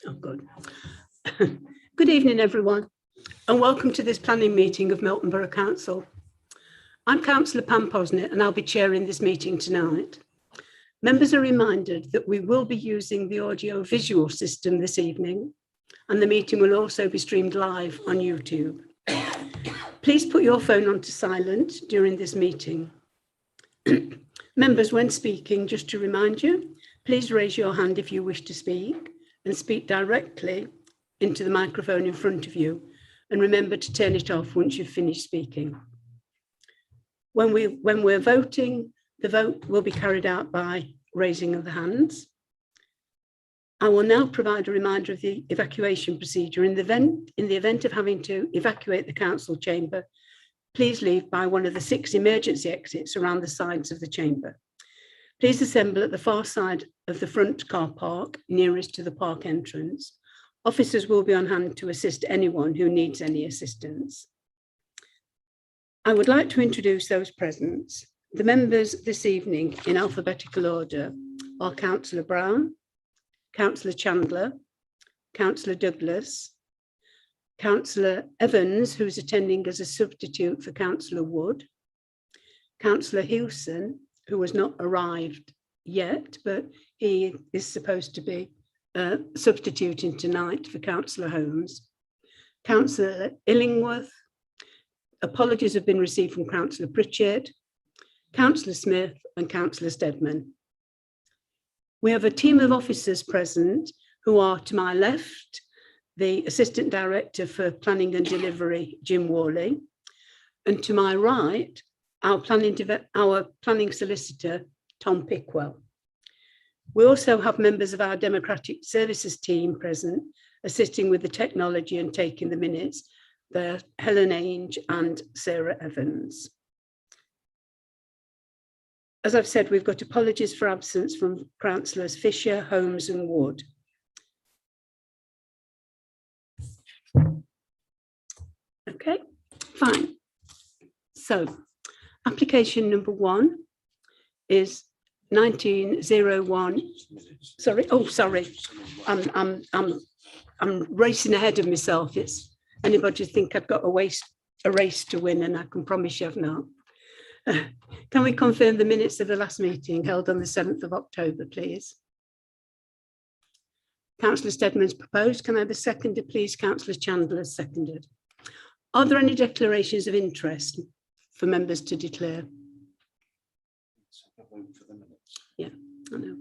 Oh, good. Good evening, everyone, and welcome to this planning meeting of Melton Borough Council. I'm Councillor Pam Posnett, and I'll be chairing this meeting tonight. Members are reminded that we will be using the audio-visual system this evening, and the meeting will also be streamed live on YouTube. Please put your phone onto silent during this meeting. Members, when speaking, just to remind you, please raise your hand if you wish to speak and speak directly into the microphone in front of you, and remember to turn it off once you've finished speaking. When we're voting, the vote will be carried out by raising of the hands. I will now provide a reminder of the evacuation procedure. In the event of having to evacuate the council chamber, please leave by one of the 6 emergency exits around the sides of the chamber. Please assemble at the far side of the front car park nearest to the park entrance. Officers will be on hand to assist anyone who needs any assistance. I would like to introduce those present. The members this evening in alphabetical order are Councillor Browne, Councillor Chandler, Councillor Douglas, Councillor Evans, who's attending as a substitute for Councillor Wood, Councillor Hewson, who has not arrived yet, but he is supposed to be substituting tonight for Councillor Holmes, Councillor Illingworth. Apologies have been received from Councillor Pritchard, Councillor Smith and Councillor Steadman. We have a team of officers present who are to my left, the Assistant Director for Planning and Delivery, Jim Worley, and to my right, our planning solicitor, Tom Pickwell. We also have members of our Democratic Services team present, assisting with the technology and taking the minutes. They're Helen Ainge and Sarah Evans. As I've said, we've got apologies for absence from Councillors Fisher, Holmes and Wood. Okay, fine. So, application number 1 is 1901. Sorry. Oh, sorry. I'm racing ahead of myself. It's anybody think I've got a race to win, and I can promise you I've not. Can we confirm the minutes of the last meeting held on the 7th of October, please? Councillor Steadman's proposed. Can I have a seconder, please? Councillor Chandler has seconded. Are there any declarations of interest for members to declare? Yeah, I know.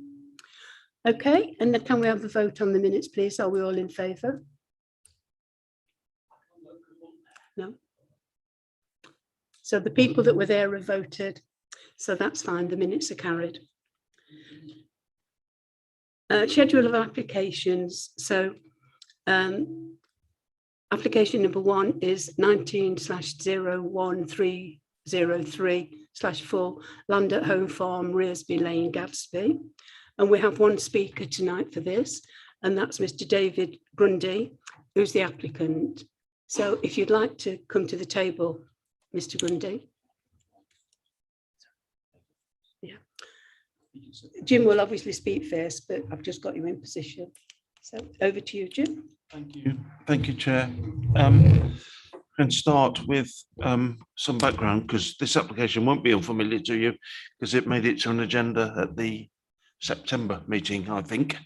Okay, and then can we have a vote on the minutes, please? Are we all in favour? No? So the people that were there have voted, so that's fine, the minutes are carried. Schedule of applications. So application number 1 is 19/01303/4 Land at Home Farm, Rearsby Lane, Gadsby. And we have one speaker tonight for this, and that's Mr. David Grundy, who's the applicant. So if you'd like to come to the table, Mr. Grundy. Yeah. Jim will obviously speak first, but I've just got you in position. So over to you, Jim. Thank you. Thank you, Chair. I can start with some background, because this application won't be unfamiliar to you, because it made it to an agenda at the September meeting, I think.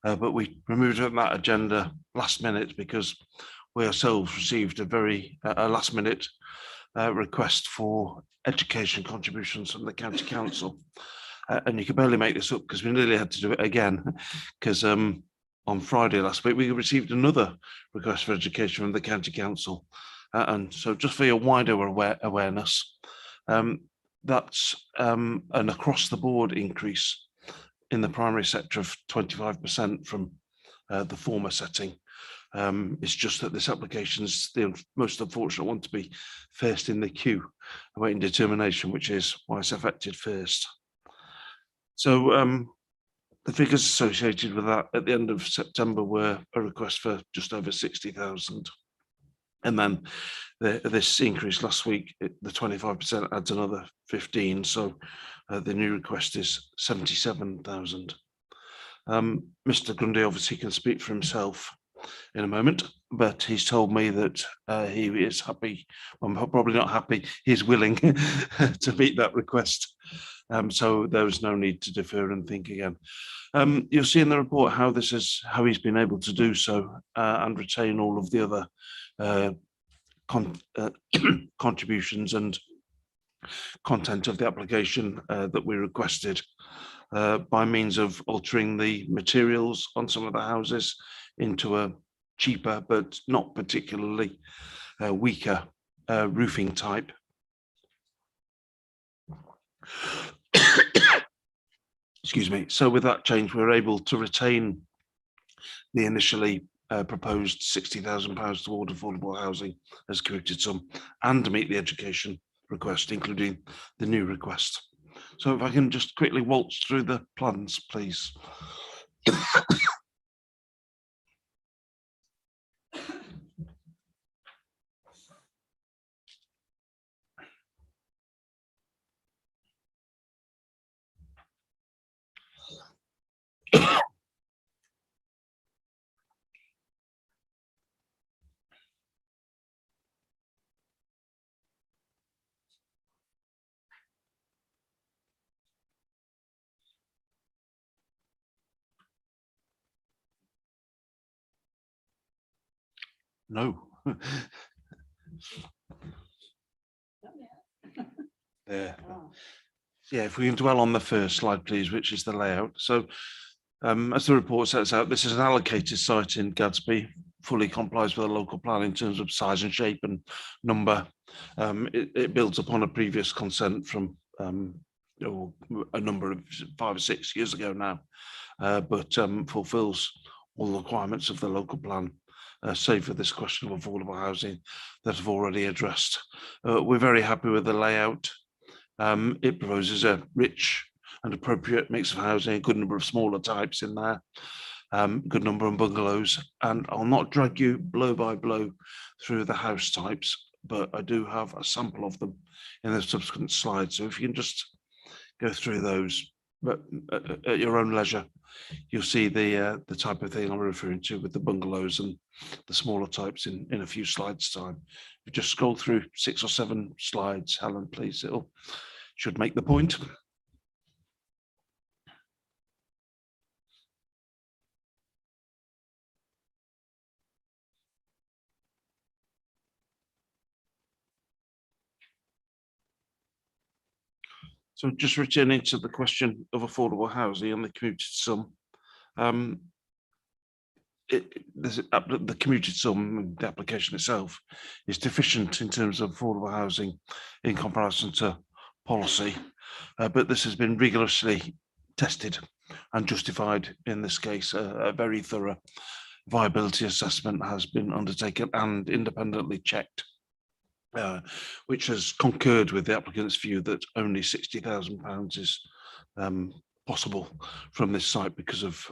But we removed it from that agenda last minute because we ourselves received a very last minute request for education contributions from the County Council. And you can barely make this up because we nearly had to do it again, because on Friday last week we received another request for education from the County Council. And so just for your wider awareness, that's an across the board increase in the primary sector of 25% from the former setting. It's just that this application is the most unfortunate one to be first in the queue, awaiting determination, which is why it's affected first. So the figures associated with that at the end of September were a request for just over 60,000. And then this increase last week, the 25% adds another 15. So the new request is 77,000. Mr. Grundy obviously can speak for himself in a moment, but he's told me that he is happy, well, probably not happy, he's willing to meet that request. So there was no need to defer and think again. You'll see in the report how he's been able to do so and retain all of the other contributions and content of the application that we requested by means of altering the materials on some of the houses into a cheaper but not particularly weaker roofing type. Excuse me. So with that change, we're able to retain the initially proposed £60,000 toward affordable housing as committed sum and meet the education request, including the new request. So if I can just quickly waltz through the plans, please. No. There. Yeah, if we can dwell on the first slide, please, which is the layout. So as the report sets out, this is an allocated site in Gadsby, fully complies with the local plan in terms of size and shape and number. It builds upon a previous consent from a number of 5 or 6 years ago now, but fulfills all the requirements of the local plan, save for this question of affordable housing that I've already addressed. We're very happy with the layout. It proposes a rich and appropriate mix of housing, a good number of smaller types in there, good number of bungalows, and I'll not drag you blow by blow through the house types, but I do have a sample of them in the subsequent slides. So if you can just go through those, but at your own leisure, you'll see the type of thing I'm referring to with the bungalows and the smaller types in a few slides time. If you just scroll through 6 or 7 slides, Helen, please, should make the point. So just returning to the question of affordable housing and the commuted sum, the commuted sum, the application itself, is deficient in terms of affordable housing in comparison to policy, but this has been rigorously tested and justified in this case. A very thorough viability assessment has been undertaken and independently checked, which has concurred with the applicant's view that only £60,000 is possible from this site because of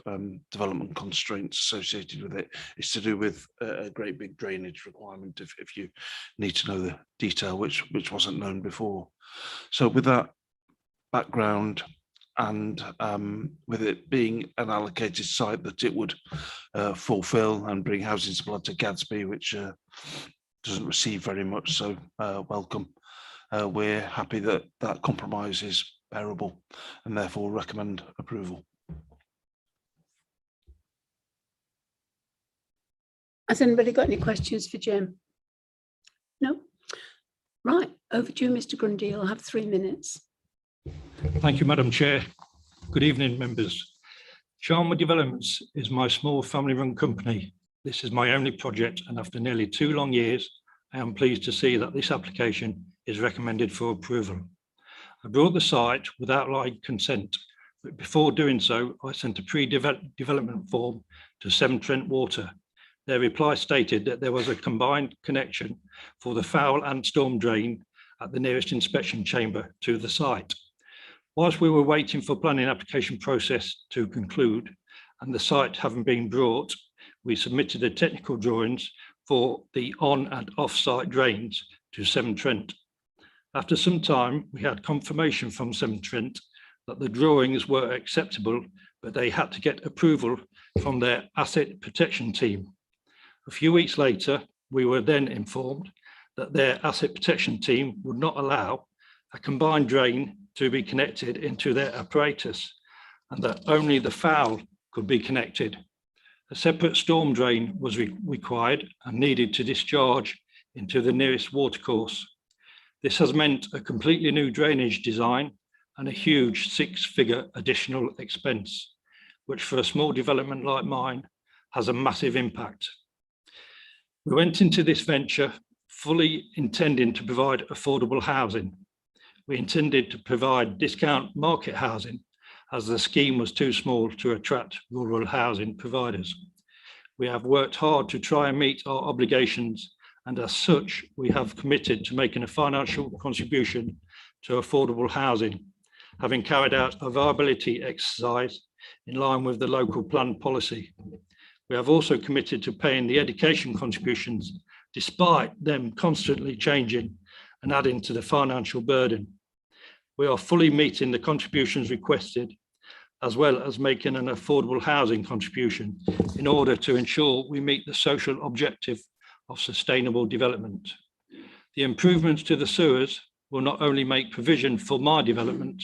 development constraints associated with it. It's to do with a great big drainage requirement, if you need to know the detail, which wasn't known before. So with that background and with it being an allocated site that it would fulfill and bring housing supply to Gadsby, which doesn't receive very much, so welcome. We're happy that that compromise is bearable and therefore recommend approval. Has anybody got any questions for Jim? No? Right, over to you, Mr. Grundy. You'll have 3 minutes. Thank you, Madam Chair. Good evening, members. Cllr Developments is my small family-run company. This is my only project, and after nearly 2 long years, I am pleased to see that this application is recommended for approval. I brought the site without outline consent, but before doing so, I sent a pre-development form to Severn Trent Water. Their reply stated that there was a combined connection for the foul and storm drain at the nearest inspection chamber to the site. Whilst we were waiting for planning application process to conclude and the site having been brought, we submitted the technical drawings for the on and off-site drains to Severn Trent. After some time, we had confirmation from Severn Trent that the drawings were acceptable but they had to get approval from their asset protection team. A few weeks later, we were then informed that their asset protection team would not allow a combined drain to be connected into their apparatus, and that only the foul could be connected. A separate storm drain was required and needed to discharge into the nearest watercourse. This has meant a completely new drainage design and a huge 6-figure additional expense, which for a small development like mine has a massive impact. We went into this venture fully intending to provide affordable housing. We intended to provide discount market housing, as the scheme was too small to attract rural housing providers. We have worked hard to try and meet our obligations, and as such, we have committed to making a financial contribution to affordable housing, having carried out a viability exercise in line with the local plan policy. We have also committed to paying the education contributions, despite them constantly changing and adding to the financial burden. We are fully meeting the contributions requested, as well as making an affordable housing contribution in order to ensure we meet the social objective of sustainable development. The improvements to the sewers will not only make provision for my development,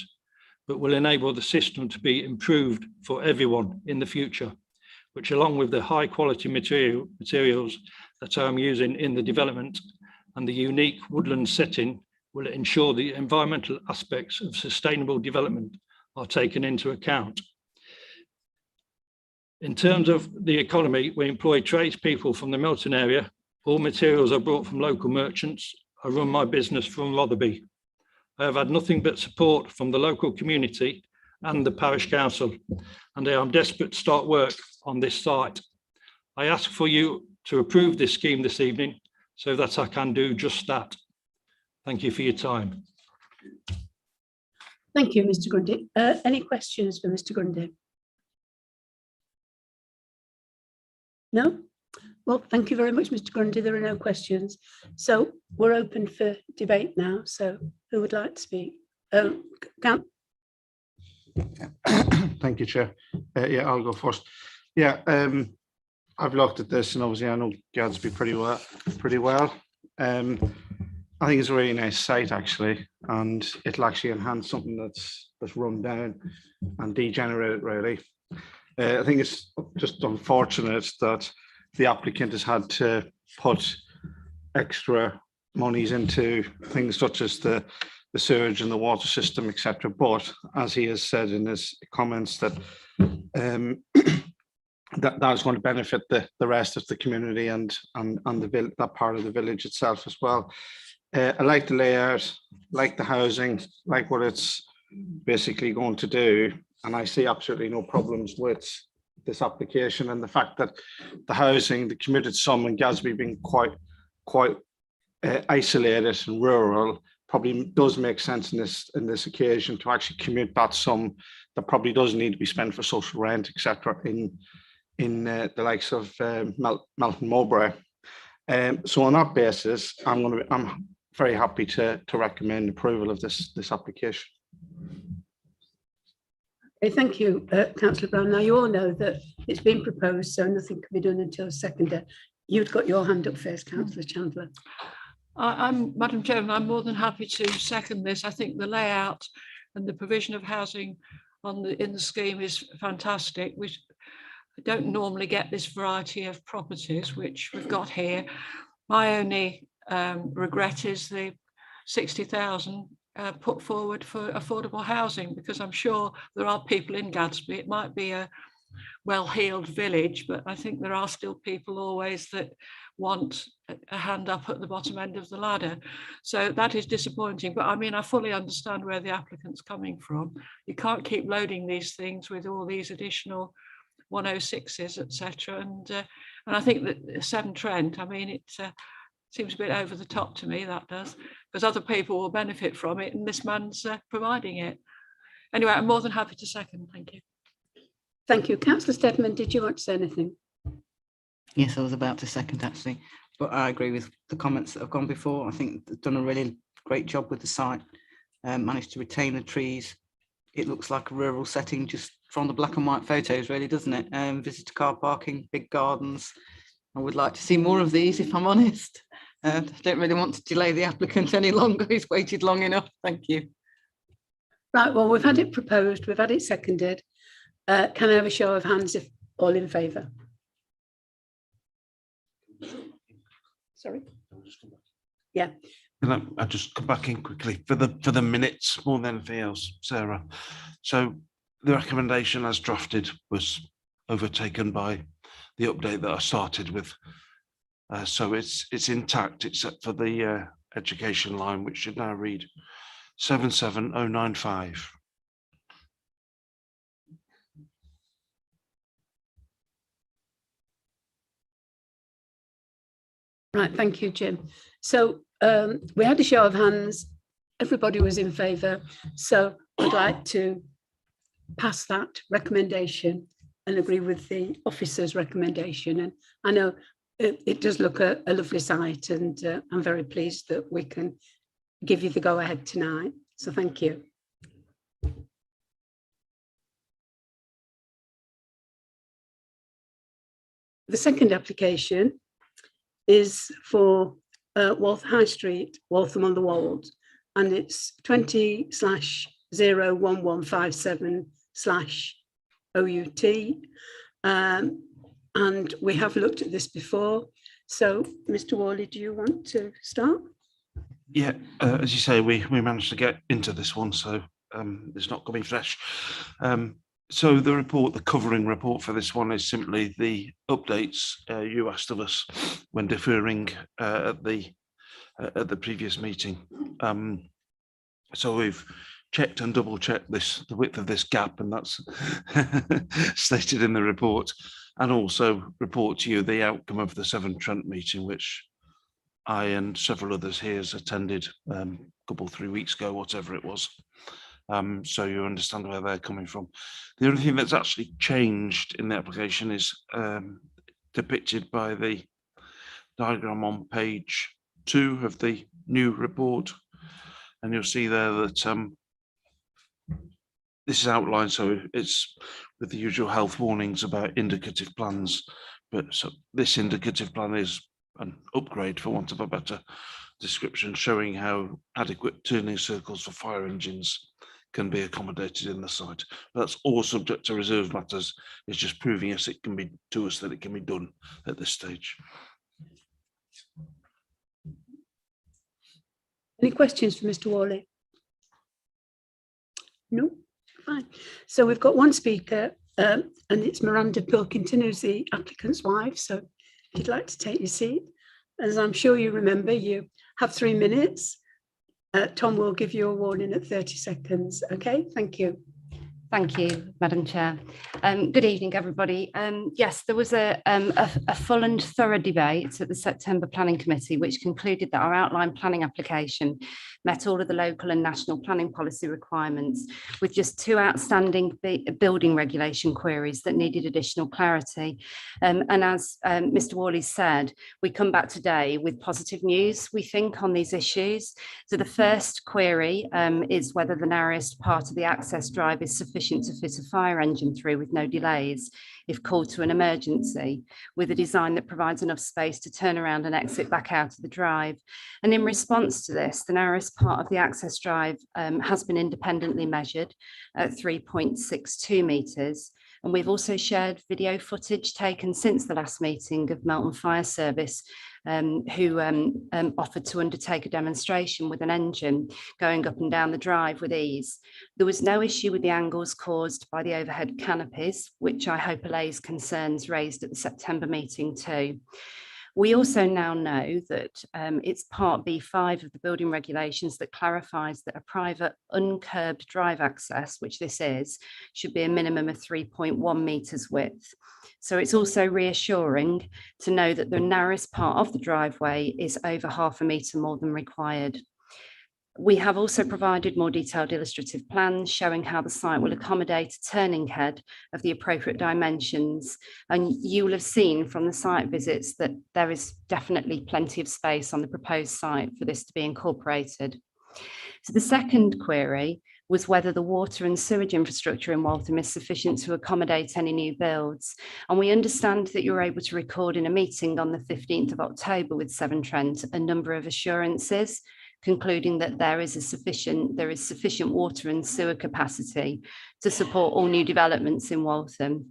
but will enable the system to be improved for everyone in the future, which, along with the high quality materials that I'm using in the development and the unique woodland setting, will ensure the environmental aspects of sustainable development are taken into account. In terms of the economy, we employ tradespeople from the Melton area. All materials are brought from local merchants. I run my business from Rotherby. I have had nothing but support from the local community and the parish council, and I am desperate to start work on this site. I ask for you to approve this scheme this evening so that I can do just that. Thank you for your time. Thank you, Mr. Grundy. Any questions for Mr. Grundy? No? Well, thank you very much, Mr. Grundy. There are no questions. So we're open for debate now. So who would like to speak? Thank you, Chair. Yeah, I'll go first. Yeah, I've looked at this, and obviously I know Gadsby pretty well. I think it's a really nice site, actually, and it'll actually enhance something that's run down and degenerated, really. I think it's just unfortunate that the applicant has had to put extra monies into things such as the sewage and the water system, etc. But as he has said in his comments, that that's going to benefit the rest of the community and that part of the village itself as well. I like the layout, like the housing, like what it's basically going to do, and I see absolutely no problems with this application. And the fact that the housing, the commuted sum in Gadsby being quite isolated and rural, probably does make sense in this occasion to actually commute that sum that probably does need to be spent for social rent, etc. in the likes of Melton Mowbray. So on that basis, I'm very happy to recommend approval of this application. Okay, thank you, Councillor Browne. Now, you all know that it's been proposed, so nothing can be done until seconded. You've got your hand up first, Councillor Chandler. Madam Chairman, I'm more than happy to second this. I think the layout and the provision of housing in the scheme is fantastic. We don't normally get this variety of properties which we've got here. My only regret is the 60,000 put forward for affordable housing, because I'm sure there are people in Gadsby. It might be a well-heeled village, but I think there are still people always that want a hand up at the bottom end of the ladder. So that is disappointing. But I mean, I fully understand where the applicant's coming from. You can't keep loading these things with all these additional 106s, etc. And I think that 7 Trent, I mean, it seems a bit over the top to me, that does, because other people will benefit from it and this man's providing it. Anyway, I'm more than happy to second. Thank you. Thank you. Councillor Steadman, did you want to say anything? Yes, I was about to second, actually, but I agree with the comments that have gone before. I think they've done a really great job with the site, managed to retain the trees. It looks like a rural setting, just from the black and white photos, really, doesn't it? Visitor car parking, big gardens. I would like to see more of these, if I'm honest. I don't really want to delay the applicant any longer. He's waited long enough. Thank you. Right, well, we've had it proposed, we've had it seconded. Can I have a show of hands if all in favour? Sorry. Yeah. Can I just come back in quickly for the minutes more than anything else, Sarah? So the recommendation as drafted was overtaken by the update that I started with. So it's intact except for the education line, which should now read 77095. Right, thank you, Jim. So we had a show of hands. Everybody was in favour. So I'd like to pass that recommendation and agree with the officer's recommendation. And I know it does look a lovely site, and I'm very pleased that we can give you the go ahead tonight. So thank you. The second application is for High Street, Waltham on the Wold, and it's 20/01157/OUT. And we have looked at this before. So, Mr. Worley, do you want to start? Yeah, as you say, we managed to get into this one, so it's not coming fresh. So the report, the covering report for this one is simply the updates you asked of us when deferring at the previous meeting. So we've checked and double checked the width of this gap, and that's stated in the report, and also report to you the outcome of the Severn Trent meeting, which I and several others here has attended a couple, 3 weeks ago, whatever it was. So you understand where they're coming from. The only thing that's actually changed in the application is depicted by the diagram on page 2 of the new report. And you'll see there that this is outlined, so it's with the usual health warnings about indicative plans. But so this indicative plan is an upgrade, for want of a better description, showing how adequate turning circles for fire engines can be accommodated in the site. That's all subject to reserve matters. It's just proving us it can be that it can be done at this stage. Any questions for Mr. Worley? No, fine. So we've got one speaker, and it's Miranda Pilkington, who's the applicant's wife. So if you'd like to take your seat, as I'm sure you remember, you have 3 minutes. Tom will give you a warning at 30 seconds. Okay, thank you. Thank you, Madam Chair. Good evening, everybody. Yes, there was a full and thorough debate at the September Planning Committee, which concluded that our outline planning application met all of the local and national planning policy requirements, with just 2 outstanding building regulation queries that needed additional clarity. And as Mr. Worley said, we come back today with positive news, we think, on these issues. So the first query is whether the narrowest part of the access drive is sufficient to fit a fire engine through with no delays if called to an emergency, with a design that provides enough space to turn around and exit back out of the drive. And in response to this, the narrowest part of the access drive has been independently measured at 3.62 metres. And we've also shared video footage taken since the last meeting of Melton Fire Service, who offered to undertake a demonstration with an engine going up and down the drive with ease. There was no issue with the angles caused by the overhead canopies, which I hope allays concerns raised at the September meeting too. We also now know that it's part B5 of the building regulations that clarifies that a private uncurbed drive access, which this is, should be a minimum of 3.1 metres width. So it's also reassuring to know that the narrowest part of the driveway is over ½ a metre more than required. We have also provided more detailed illustrative plans showing how the site will accommodate a turning head of the appropriate dimensions. And you will have seen from the site visits that there is definitely plenty of space on the proposed site for this to be incorporated. So the second query was whether the water and sewage infrastructure in Waltham is sufficient to accommodate any new builds. And we understand that you were able to record in a meeting on the 15th of October with Severn Trent a number of assurances, concluding that there is sufficient water and sewer capacity to support all new developments in Waltham.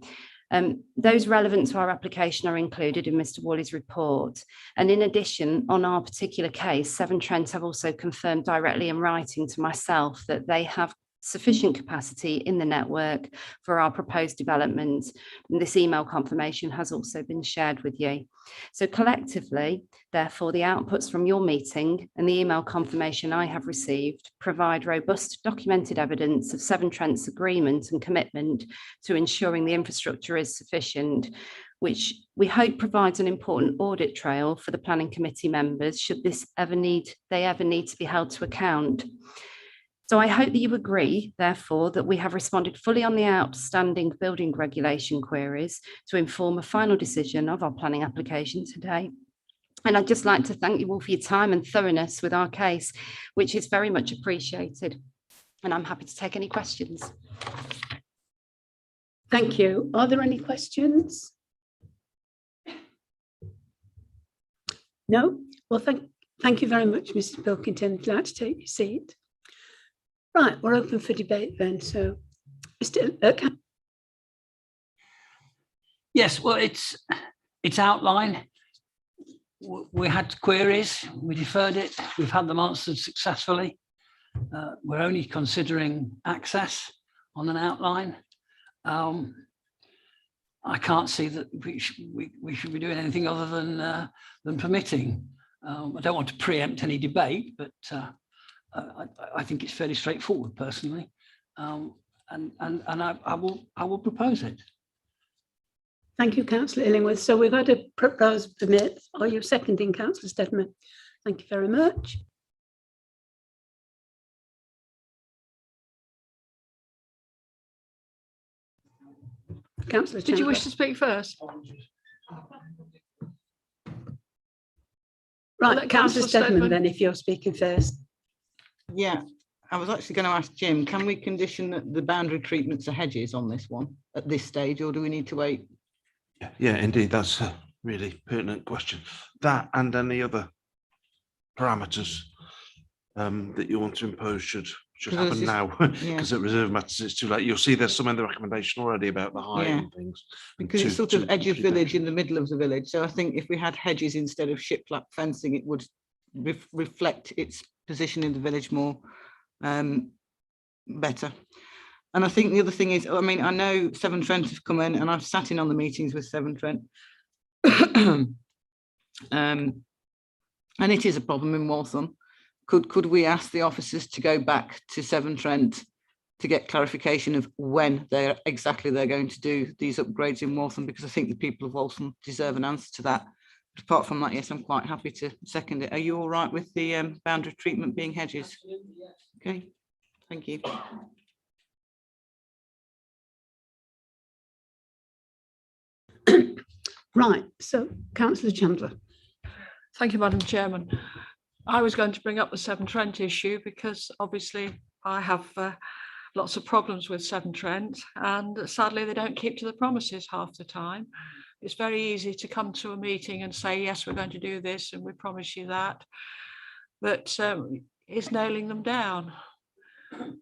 Those relevant to our application are included in Mr. Worley's report. And in addition, on our particular case, Severn Trent have also confirmed directly in writing to myself that they have sufficient capacity in the network for our proposed development. And this email confirmation has also been shared with you. So collectively, therefore, the outputs from your meeting and the email confirmation I have received provide robust documented evidence of Severn Trent's agreement and commitment to ensuring the infrastructure is sufficient, which we hope provides an important audit trail for the planning committee members should they ever need to be held to account. So I hope that you agree, therefore, that we have responded fully on the outstanding building regulation queries to inform a final decision of our planning application today. And I'd just like to thank you all for your time and thoroughness with our case, which is very much appreciated. And I'm happy to take any questions. Thank you. Are there any questions? No? Well, thank you very much, Mr. Pilkington. If you'd like to take your seat. Right, we're open for debate then. So, Mr. Yes, well, it's outline. We had queries, we deferred it, we've had them answered successfully. We're only considering access on an outline. I can't see that we should be doing anything other than permitting. I don't want to preempt any debate, but I think it's fairly straightforward personally, and I will propose it. Thank you, Councillor Illingworth. So we've had a proposed permit. Are you seconding, Councillor Steadman? Thank you very much. Councillor Chandler. Did you wish to speak first? Right, Councillor Steadman, then, if you're speaking first. Yeah, I was actually going to ask Jim, can we condition that the boundary treatments are hedges on this one at this stage, or do we need to wait? Yeah, indeed, that's a really pertinent question. That and any other parameters that you want to impose should happen now, because at reserve matters it's too late. You'll see there's some in the recommendation already about the height and things. Because it's sort of edge of village in the middle of the village. So I think if we had hedges instead of shiplap fencing, it would reflect its position in the village more better. And I think the other thing is, I mean, I know Severn Trent have come in and I've sat in on the meetings with Severn Trent. And it is a problem in Waltham. Could we ask the officers to go back to Severn Trent to get clarification of when they're going to do these upgrades in Waltham? Because I think the people of Waltham deserve an answer to that. But apart from that, yes, I'm quite happy to second it. Are you all right with the boundary treatment being hedges? Okay, thank you. Right, so Councillor Chandler. Thank you, Madam Chairman. I was going to bring up the Severn Trent issue because obviously I have lots of problems with Severn Trent, and sadly they don't keep to the promises half the time. It's very easy to come to a meeting and say, yes, we're going to do this and we promise you that, but it's nailing them down.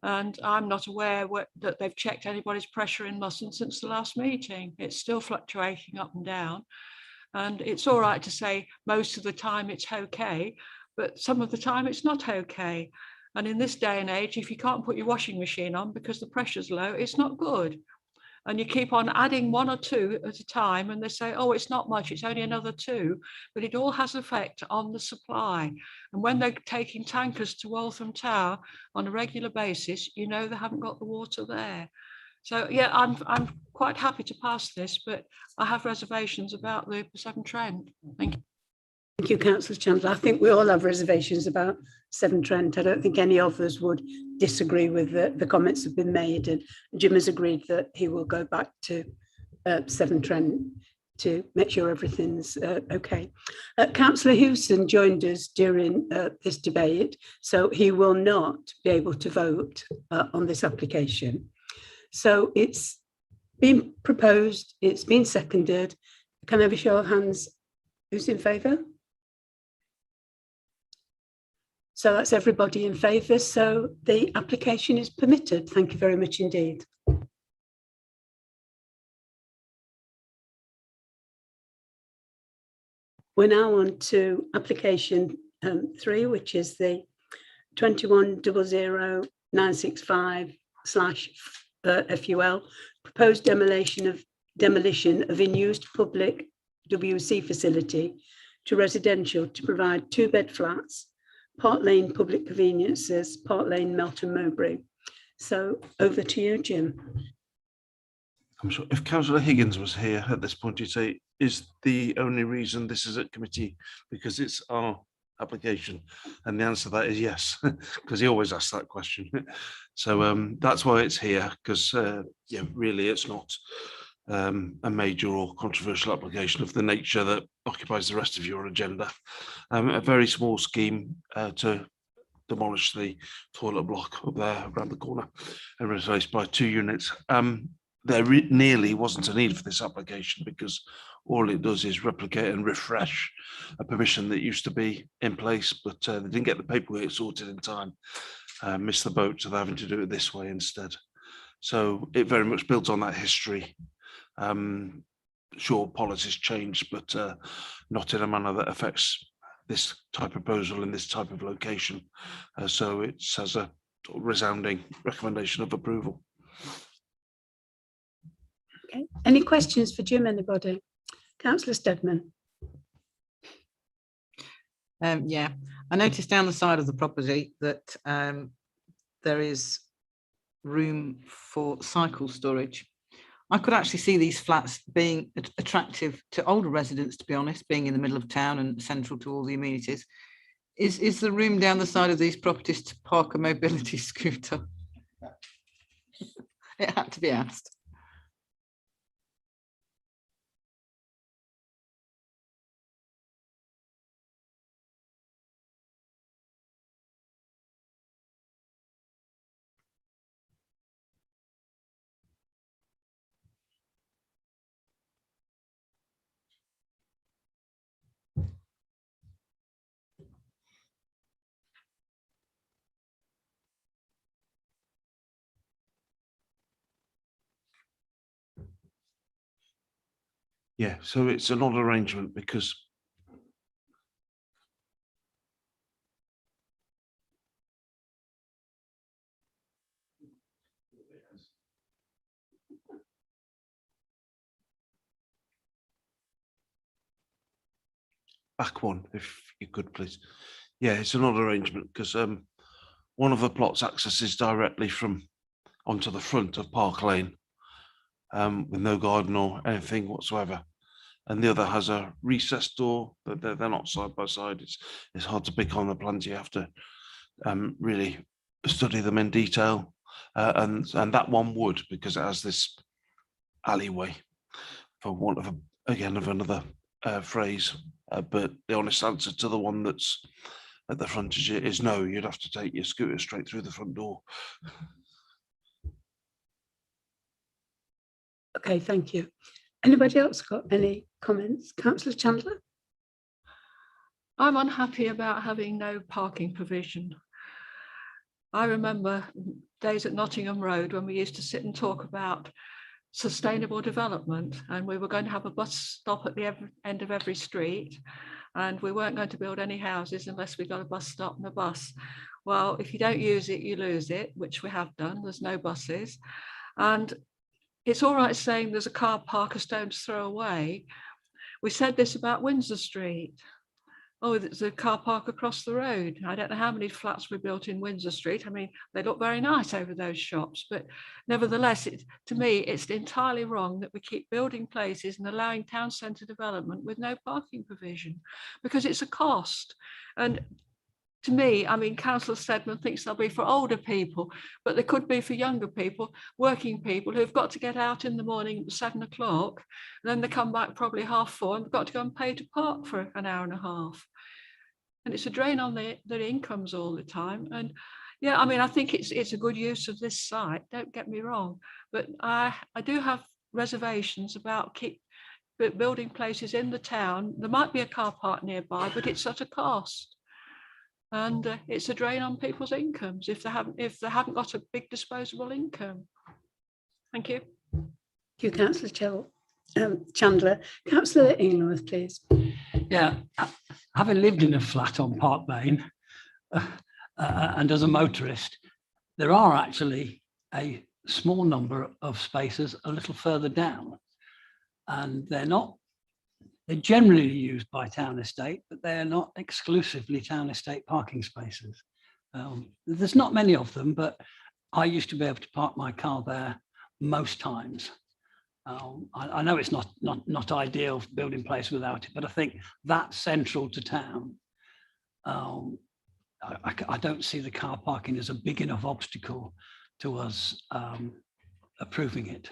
And I'm not aware that they've checked anybody's pressure in Musson since the last meeting. It's still fluctuating up and down. And it's all right to say most of the time it's okay, but some of the time it's not okay. And in this day and age, if you can't put your washing machine on because the pressure's low, it's not good. And you keep on adding one or two at a time and they say, oh, it's not much, it's only another two, but it all has effect on the supply. And when they're taking tankers to Waltham Tower on a regular basis, you know they haven't got the water there. So yeah, I'm quite happy to pass this, but I have reservations about the Severn Trent. Thank you. Thank you, Councillor Chandler. I think we all have reservations about Severn Trent. I don't think any of us would disagree with the comments that have been made, and Jim has agreed that he will go back to Severn Trent to make sure everything's okay. Councillor Hewson joined us during this debate, so he will not be able to vote on this application. So it's been proposed, it's been seconded. Can I have a show of hands? Who's in favour? So that's everybody in favour. So the application is permitted. Thank you very much indeed. We're now on to application 3, which is the 21000965/FUL, proposed demolition of unused public WC facility to residential to provide 2-bed flats, Park Lane public conveniences, Park Lane, Melton Mowbray. So over to you, Jim. I'm sure if Councillor Higgins was here at this point, you'd say, is the only reason this is at committee because it's our application? And the answer to that is yes, because he always asks that question. So that's why it's here, because yeah, really it's not a major or controversial application of the nature that occupies the rest of your agenda. A very small scheme to demolish the toilet block up there around the corner and replaced by 2 units. There nearly wasn't a need for this application because all it does is replicate and refresh a permission that used to be in place, but they didn't get the paperwork sorted in time, missed the boat, so they're having to do it this way instead. So it very much builds on that history. Sure, policies changed, but not in a manner that affects this type of proposal in this type of location. So it has a resounding recommendation of approval. Okay. Any questions for Jim, anybody? Councillor Steadman. Yeah, I noticed down the side of the property that there is room for cycle storage. I could actually see these flats being attractive to older residents, to be honest, being in the middle of town and central to all the amenities. Is the room down the side of these properties to park a mobility scooter? It had to be asked. Yeah, so it's an odd arrangement because back one, if you could please. Yeah, it's an odd arrangement because one of the plots accesses directly from onto the front of Park Lane with no garden or anything whatsoever, and the other has a recessed door, but they're not side by side. It's hard to pick on the plans. You have to really study them in detail, and that one would, because it has this alleyway, for want of another phrase. But the honest answer to the one that's at the frontage is no. You'd have to take your scooter straight through the front door. Okay, thank you. Anybody else got any comments? Councillor Chandler? I'm unhappy about having no parking provision. I remember days at Nottingham Road when we used to sit and talk about sustainable development, and we were going to have a bus stop at the end of every street, and we weren't going to build any houses unless we got a bus stop and a bus. Well, if you don't use it, you lose it, which we have done. There's no buses. And it's all right saying there's a car park a stone's throw away. We said this about Windsor Street. Oh, there's a car park across the road. I don't know how many flats we built in Windsor Street. I mean, they look very nice over those shops, but nevertheless, to me, it's entirely wrong that we keep building places and allowing town centre development with no parking provision, because it's a cost. And to me, I mean, Councillor Steadman thinks they'll be for older people, but they could be for younger people, working people who've got to get out in the morning at 7 o'clock, and then they come back probably 4:30 and they've got to go and pay to park for an hour and a half. And it's a drain on their incomes all the time. And yeah, I mean, I think it's a good use of this site, don't get me wrong, but I do have reservations about building places in the town. There might be a car park nearby, but it's at a cost. And it's a drain on people's incomes if they haven't got a big disposable income. Thank you. Thank you, Councillor Chandler. Councillor Illingworth, please. Yeah, having lived in a flat on Park Lane and as a motorist, there are actually a small number of spaces a little further down, and they're generally used by town estate, but they're not exclusively town estate parking spaces. There's not many of them, but I used to be able to park my car there most times. I know it's not ideal for building place without it, but I think that's central to town. I don't see the car parking as a big enough obstacle to us approving it.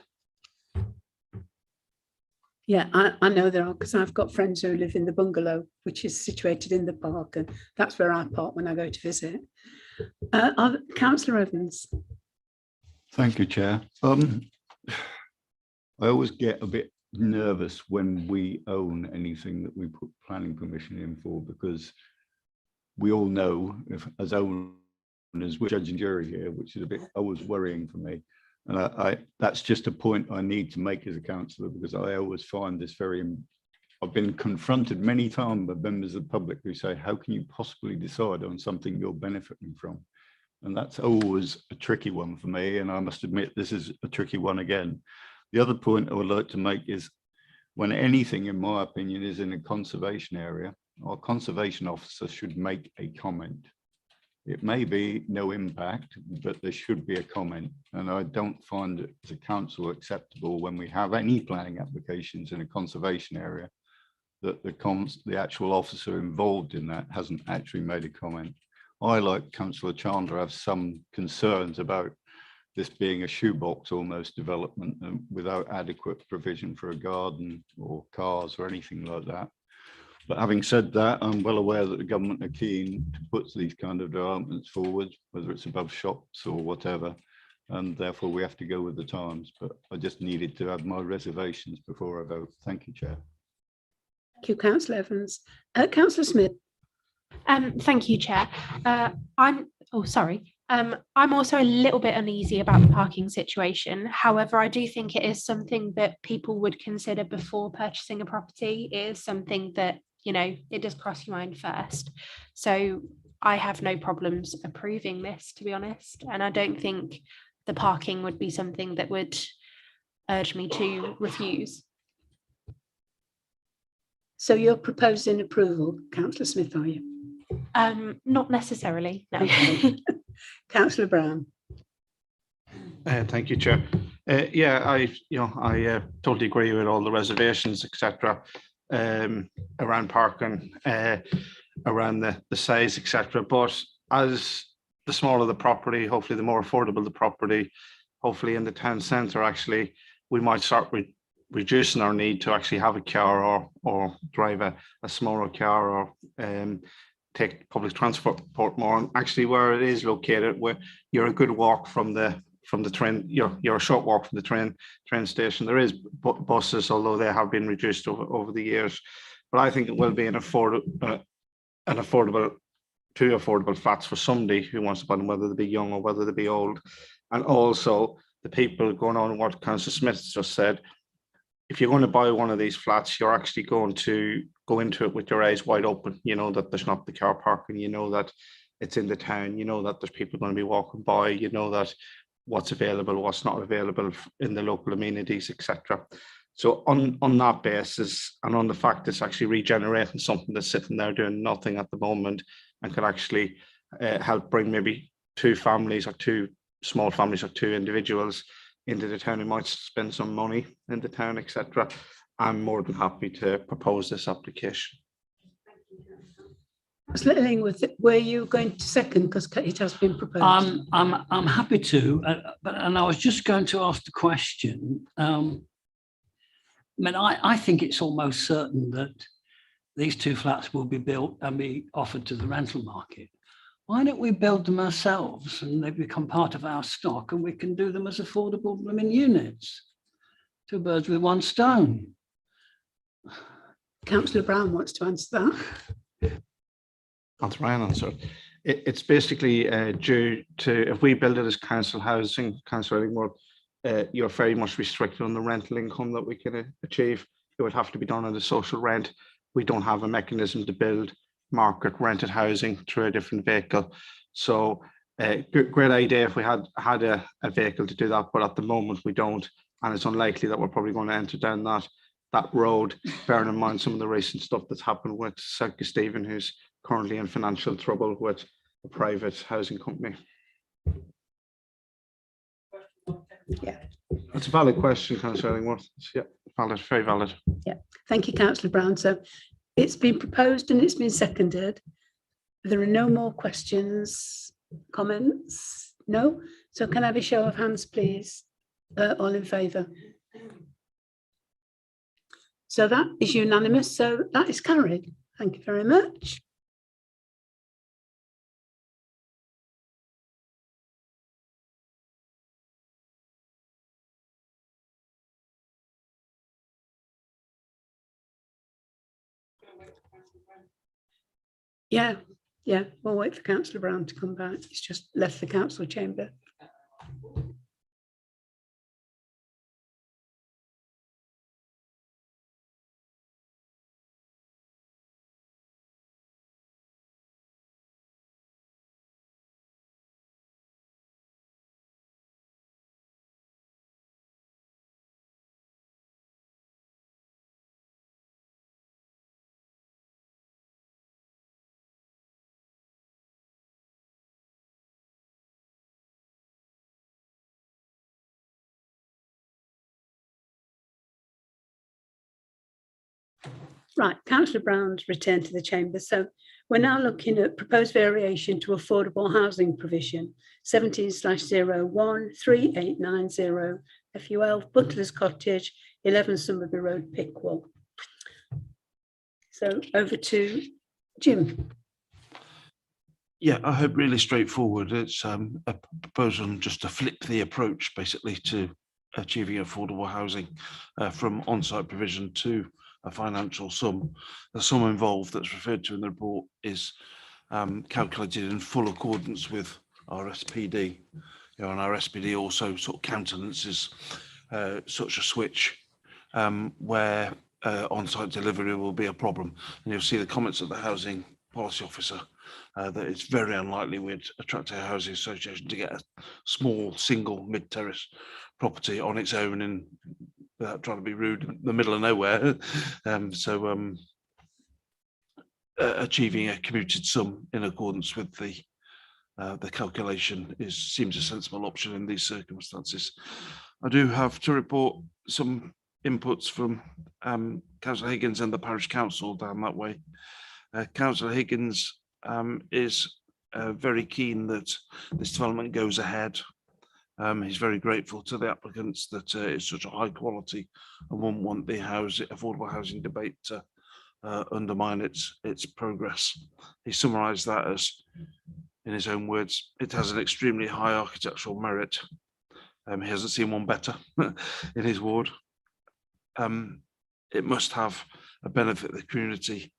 Yeah, I know there are, because I've got friends who live in the bungalow, which is situated in the park, and that's where I park when I go to visit. Councillor Evans. Thank you, Chair. I always get a bit nervous when we own anything that we put planning permission in for, because we all know, as owners, we're judge and jury here, which is a bit always worrying for me. And that's just a point I need to make as a councillor, because I always find this I've been confronted many times by members of the public who say, how can you possibly decide on something you're benefiting from? And that's always a tricky one for me. And I must admit, this is a tricky one again. The other point I would like to make is, when anything, in my opinion, is in a conservation area, our conservation officer should make a comment. It may be no impact, but there should be a comment. And I don't find it as a council acceptable when we have any planning applications in a conservation area that the actual officer involved in that hasn't actually made a comment. I, like Councillor Chandler, have some concerns about this being a shoebox almost development without adequate provision for a garden or cars or anything like that. But having said that, I'm well aware that the government are keen to put these kind of developments forward, whether it's above shops or whatever, and therefore we have to go with the times. But I just needed to have my reservations before I vote. Thank you, Chair. Thank you, Councillor Evans. Councillor Smith. Thank you, Chair. I'm also a little bit uneasy about the parking situation. However, I do think it is something that people would consider before purchasing a property. It is something that, you know, it does cross your mind first. So I have no problems approving this, to be honest. And I don't think the parking would be something that would urge me to refuse. So you're proposing approval, Councillor Smith, are you? Not necessarily, no. Okay. Councillor Browne. Thank you, Chair. Yeah, I totally agree with all the reservations, etc., around parking, around the size, etc. But as the smaller the property, hopefully the more affordable the property, hopefully in the town centre, actually, we might start reducing our need to actually have a car or drive a smaller car or take public transport more. And actually, where it is located, where you're a good walk from the train, you're a short walk from the train station. There is buses, although they have been reduced over the years. But I think it will be two affordable flats for somebody who wants to buy them, whether they be young or whether they be old. And also the people, going on what Councillor Smith just said, if you're going to buy one of these flats, you're actually going to go into it with your eyes wide open. You know that there's not the car parking, you know that it's in the town, you know that there's people going to be walking by, you know that what's available, what's not available in the local amenities, etc. So on that basis, and on the fact it's actually regenerating something that's sitting there doing nothing at the moment, and could actually help bring maybe two families or two small families or two individuals into the town who might spend some money in the town, etc. I'm more than happy to propose this application. Councillor Illingworth, were you going to second because it has been proposed? I'm happy to, and I was just going to ask the question. I mean, I think it's almost certain that these 2 flats will be built and be offered to the rental market. Why don't we build them ourselves and they become part of our stock and we can do them as affordable units? 2 birds with 1 stone. Councillor Browne wants to answer that. I'll try and answer. It's basically due to, if we build it as council housing, Councillor Illingworth, you're very much restricted on the rental income that we can achieve. It would have to be done at a social rent. We don't have a mechanism to build market rented housing through a different vehicle. So great idea if we had a vehicle to do that, but at the moment we don't, and it's unlikely that we're probably going to enter down that road, bearing in mind some of the recent stuff that's happened with St. Stephen, who's currently in financial trouble with a private housing company. Yeah. That's a valid question, Councillor Illingworth. Yeah, valid, very valid. Yeah, thank you, Councillor Browne. So it's been proposed and it's been seconded. There are no more questions, comments? No? So can I have a show of hands, please? All in favour? So that is unanimous. So that is carried. Thank you very much. Yeah, we'll wait for Councillor Browne to come back. He's just left the council chamber. Right, Councillor Browne's returned to the chamber. So we're now looking at proposed variation to affordable housing provision 17/013890 FUL Butler's Cottage, 11 Somerby Road, Pickwell. So over to Jim. Yeah, I hope really straightforward. It's a proposal just to flip the approach basically to achieving affordable housing from on-site provision to a financial sum. The sum involved that's referred to in the report is calculated in full accordance with our SPD. And our SPD also sort of countenances such a switch where on-site delivery will be a problem. And you'll see the comments of the Housing Policy Officer that it's very unlikely we'd attract a housing association to get a small single mid-terrace property on its own in, without trying to be rude, in the middle of nowhere. Achieving a commuted sum in accordance with the calculation seems a sensible option in these circumstances. I do have to report some inputs from Councillor Higgins and the Parish Council down that way. Councillor Higgins is very keen that this development goes ahead. He's very grateful to the applicants that it's such a high quality and won't want the affordable housing debate to undermine its progress. He summarised that as, in his own words, it has an extremely high architectural merit. He hasn't seen one better in his ward. It must have a benefit the community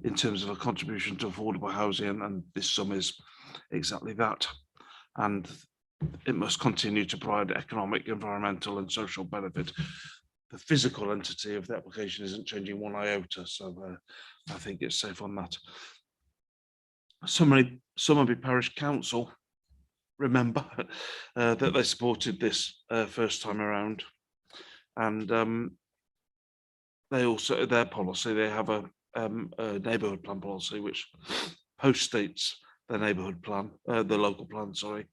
in terms of a contribution to affordable housing, and this sum is exactly that. And it must continue to provide economic, environmental and social benefit. The physical entity of the application isn't changing one iota, so I think it's safe on that. Somerby Parish Council, remember that they supported this first time around, and they also, their policy, they have a neighbourhood plan policy which post-states the neighbourhood plan, the local plan, sorry,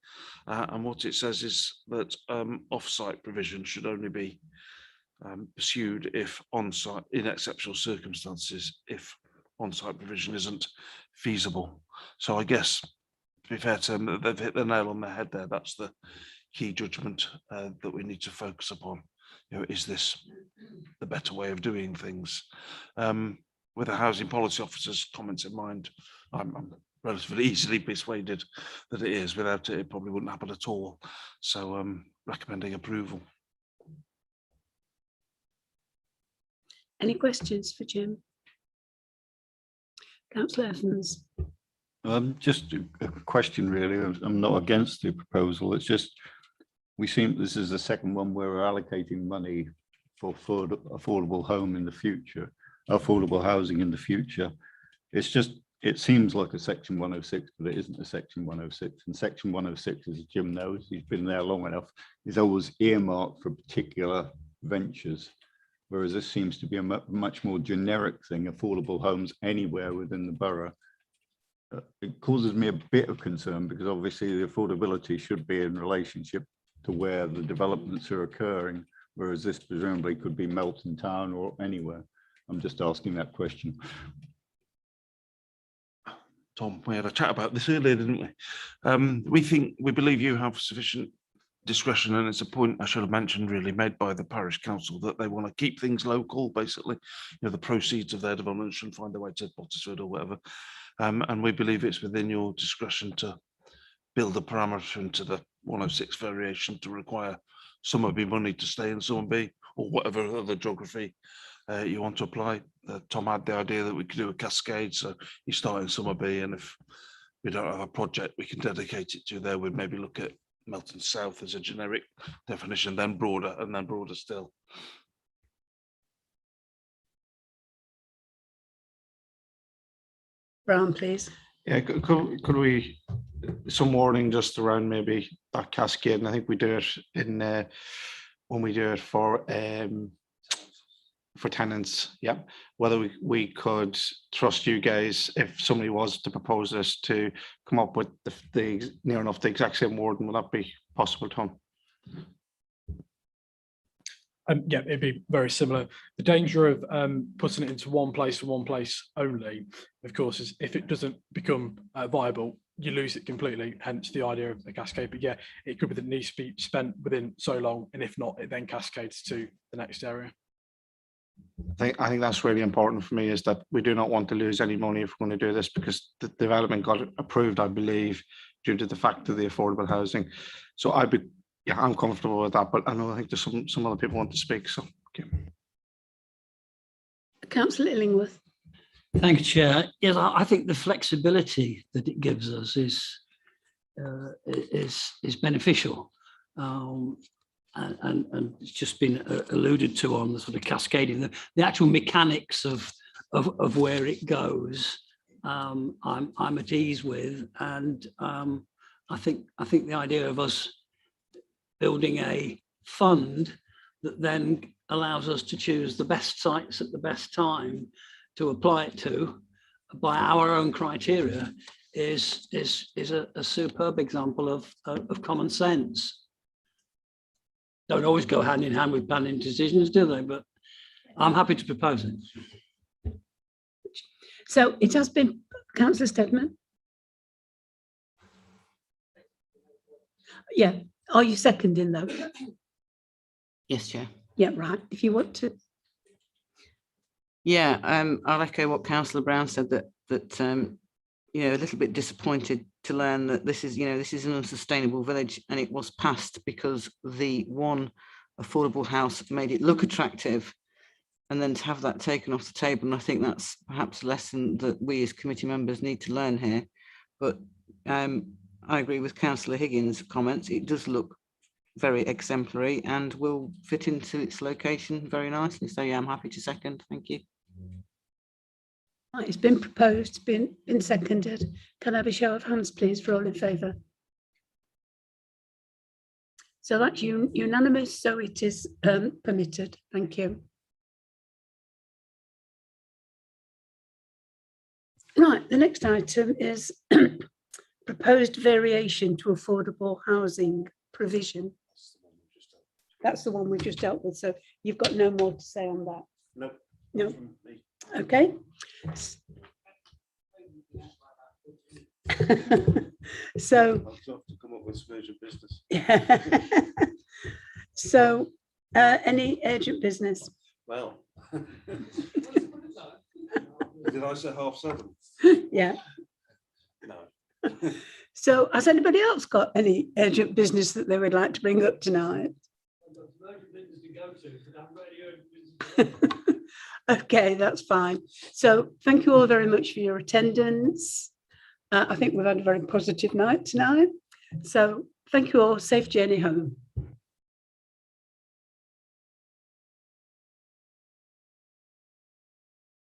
and what it says is that off-site provision should only be pursued if on-site, in exceptional circumstances, if on-site provision isn't feasible. So I guess, to be fair to them, they've hit the nail on the head there. That's the key judgment that we need to focus upon. You know, is this the better way of doing things? With the housing policy officer's comments in mind, I'm relatively easily persuaded that it is. Without it, it probably wouldn't happen at all. So recommending approval. Any questions for Jim? Councillor Evans. Just a question really. I'm not against the proposal. It's just, this is the second one where we're allocating money for affordable home in the future, affordable housing in the future. It's just, it seems like a section 106, but it isn't a section 106. And section 106, as Jim knows, he's been there long enough, is always earmarked for particular ventures. Whereas this seems to be a much more generic thing, affordable homes anywhere within the borough. It causes me a bit of concern because obviously the affordability should be in relationship to where the developments are occurring, whereas this presumably could be Melton Town or anywhere. I'm just asking that question. Tom, we had a chat about this earlier, didn't we? We believe you have sufficient discretion, and it's a point I should have mentioned really made by the parish council that they want to keep things local, basically. You know, the proceeds of their development should find their way to Potterswood or whatever. And we believe it's within your discretion to build a parameter into the 106 variation to require some of your money to stay in Summer B or whatever other geography you want to apply. Tom had the idea that we could do a cascade, so you start in Summer B, and if we don't have a project we can dedicate it to there, we'd maybe look at Melton South as a generic definition, then broader, and then broader still. Browne, please. Yeah, could we, some warning just around maybe that cascade, and I think we do it in when we do it for tenants, yeah, whether we could trust you guys if somebody was to propose this to come up with the near enough the exact same wording. Would that be possible, Tom? Yeah, it'd be very similar. The danger of putting it into one place and one place only, of course, is if it doesn't become viable, you lose it completely, hence the idea of the cascade. But yeah, it could be that it needs to be spent within so long, and if not, it then cascades to the next area. I think that's really important for me, is that we do not want to lose any money if we're going to do this, because the development got approved, I believe, due to the fact of the affordable housing. So I'm comfortable with that, but I know I think there's some other people want to speak. So, okay. Councillor Illingworth. Thank you, Chair. Yes, I think the flexibility that it gives us is beneficial. And it's just been alluded to on the sort of cascading, the actual mechanics of where it goes. I'm at ease with, and I think the idea of us building a fund that then allows us to choose the best sites at the best time to apply it to by our own criteria is a superb example of common sense. Don't always go hand in hand with planning decisions, do they? But I'm happy to propose it. So it has been, Councillor Steadman. Yeah, are you seconding though? Yes, Chair. Yeah, right. If you want to. Yeah, I'll echo what Councillor Browne said, that a little bit disappointed to learn that this is an unsustainable village, and it was passed because the one affordable house made it look attractive, and then to have that taken off the table. And I think that's perhaps a lesson that we as committee members need to learn here. But I agree with Councillor Higgins' comments. It does look very exemplary and will fit into its location very nicely. So yeah, I'm happy to second. Thank you. Right, it's been proposed, been seconded. Can I have a show of hands, please, for all in favour? So that's unanimous, so it is permitted. Thank you. Right, the next item is proposed variation to affordable housing provision. That's the one we just dealt with, so you've got no more to say on that? No. No. Okay. So, I'll have to come up with some urgent business. so any urgent business? Well. Did I say 7:30? Yeah. No. So has anybody else got any urgent business that they would like to bring up tonight? Okay, that's fine. So thank you all very much for your attendance. I think we've had a very positive night tonight. So thank you all. Safe journey home.